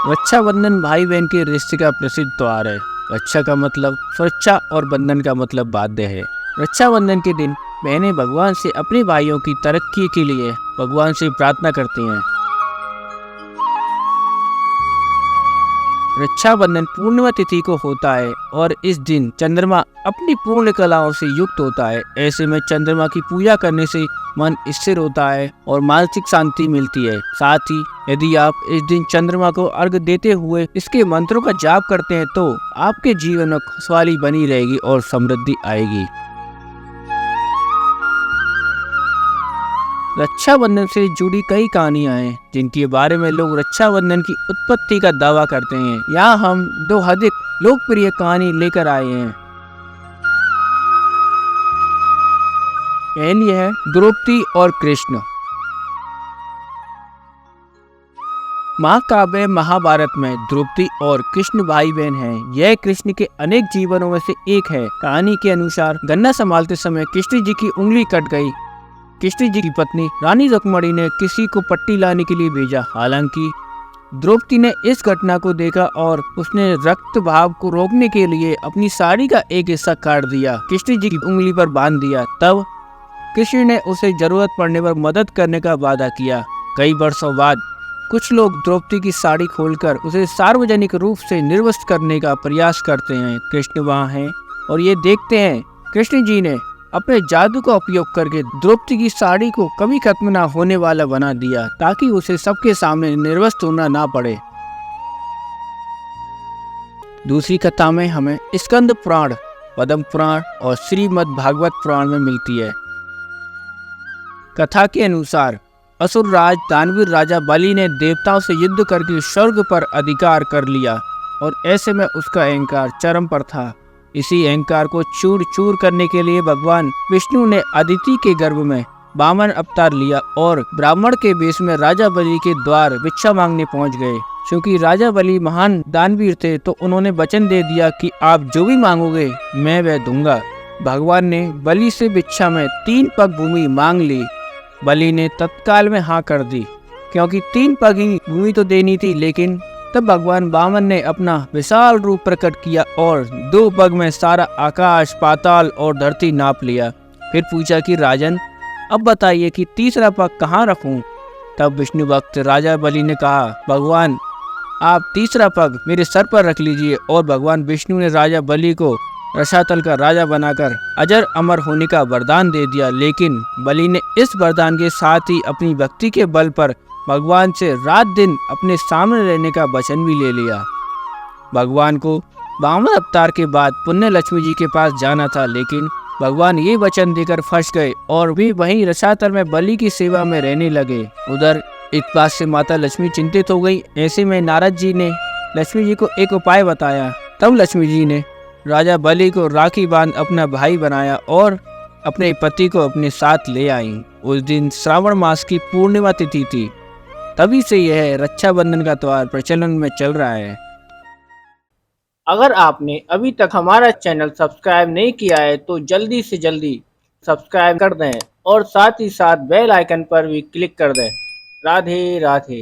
रक्षाबंधन भाई बहन के रिश्ते का प्रसिद्ध त्योहार है। रक्षा का मतलब सुरक्षा और बंधन का मतलब बाध्य है। रक्षाबंधन के दिन बहनें भगवान से अपने भाइयों की तरक्की के लिए भगवान से प्रार्थना करती हैं। रक्षाबंधन पूर्णिमा तिथि को होता है और इस दिन चंद्रमा अपनी पूर्ण कलाओं से युक्त होता है। ऐसे में चंद्रमा की पूजा करने से मन स्थिर होता है और मानसिक शांति मिलती है। साथ ही यदि आप इस दिन चंद्रमा को अर्घ देते हुए इसके मंत्रों का जाप करते हैं तो आपके जीवन में खुशहाली बनी रहेगी और समृद्धि आएगी। रक्षाबंधन से जुड़ी कई कहानियां हैं जिनके बारे में लोग रक्षाबंधन की उत्पत्ति का दावा करते हैं। यहाँ हम दो अधिक लोकप्रिय कहानी लेकर आए हैं। पहली है द्रौपदी और कृष्ण। महाकाव्य महाभारत में द्रौपदी और कृष्ण भाई बहन हैं। यह कृष्ण के अनेक जीवनों में से एक है। कहानी के अनुसार गन्ना संभालते समय कृष्ण जी की उंगली कट गई। कृष्ण जी की पत्नी रानी रुक्मणी ने किसी को पट्टी लाने के लिए भेजा। हालांकि द्रौपदी ने इस घटना को देखा और उसने रक्त भाव को रोकने के लिए अपनी साड़ी का एक हिस्सा काट दिया, कृष्ण जी की उंगली पर बांध दिया। तब कृष्ण ने उसे जरूरत पड़ने पर मदद करने का वादा किया। कई वर्षों बाद कुछ लोग द्रौपदी की साड़ी खोलकर उसे सार्वजनिक रूप से निर्वस्त्र करने का प्रयास करते हैं। कृष्ण वहाँ हैं और ये देखते हैं। कृष्ण जी ने अपने जादू का उपयोग करके द्रौपदी की साड़ी को कभी खत्म ना होने वाला बना दिया ताकि उसे सबके सामने निर्वस्त्र होना ना पड़े। दूसरी कथा में हमें स्कंद पुराण, पद्म पुराण और श्रीमद् भागवत पुराण में मिलती है। कथा के अनुसार असुर राज दानवीर राजा बलि ने देवताओं से युद्ध करके स्वर्ग पर अधिकार कर लिया और ऐसे में उसका अहंकार चरम पर था। इसी अहंकार को चूर चूर करने के लिए भगवान विष्णु ने अदिति के गर्भ में वामन अवतार लिया और ब्राह्मण के वेश में राजा बलि के द्वार भिक्षा मांगने पहुंच गए। क्योंकि राजा बलि महान दानवीर थे तो उन्होंने वचन दे दिया कि आप जो भी मांगोगे मैं वह दूंगा। भगवान ने बलि से भिक्षा में 3 पग भूमि मांग ली। बलि ने तत्काल में हाँ कर दी क्योंकि 3 पग ही भूमि तो देनी थी। लेकिन तब भगवान वामन ने अपना विशाल रूप प्रकट किया और 2 पग में सारा आकाश, पाताल और धरती नाप लिया। फिर पूछा कि राजन अब बताइए कि तीसरा पग कहाँ रखूं? तब विष्णु भक्त राजा बलि ने कहा, भगवान आप तीसरा पग मेरे सर पर रख लीजिए। और भगवान विष्णु ने राजा बलि को रसातल का राजा बनाकर अजर अमर होने का वरदान दे दिया। लेकिन बलि ने इस वरदान के साथ ही अपनी भक्ति के बल पर भगवान से रात दिन अपने सामने रहने का वचन भी ले लिया। भगवान को वामन अवतार के बाद पुण्य लक्ष्मी जी के पास जाना था, लेकिन भगवान ये वचन देकर फंस गए और भी वहीं रसातल में बलि की सेवा में रहने लगे। उधर इस बात से माता लक्ष्मी चिंतित हो गई। ऐसे में नारद जी ने लक्ष्मी जी को एक उपाय बताया। तब लक्ष्मी जी ने राजा बलि को राखी बांध अपना भाई बनाया और अपने पति को अपने साथ ले आई। उस दिन श्रावण मास की पूर्णिमा तिथि थी। तभी से यह रक्षाबंधन का त्योहार प्रचलन में चल रहा है। अगर आपने अभी तक हमारा चैनल सब्सक्राइब नहीं किया है तो जल्दी से जल्दी सब्सक्राइब कर दें और साथ ही साथ बेल आइकन पर भी क्लिक कर दें। राधे राधे।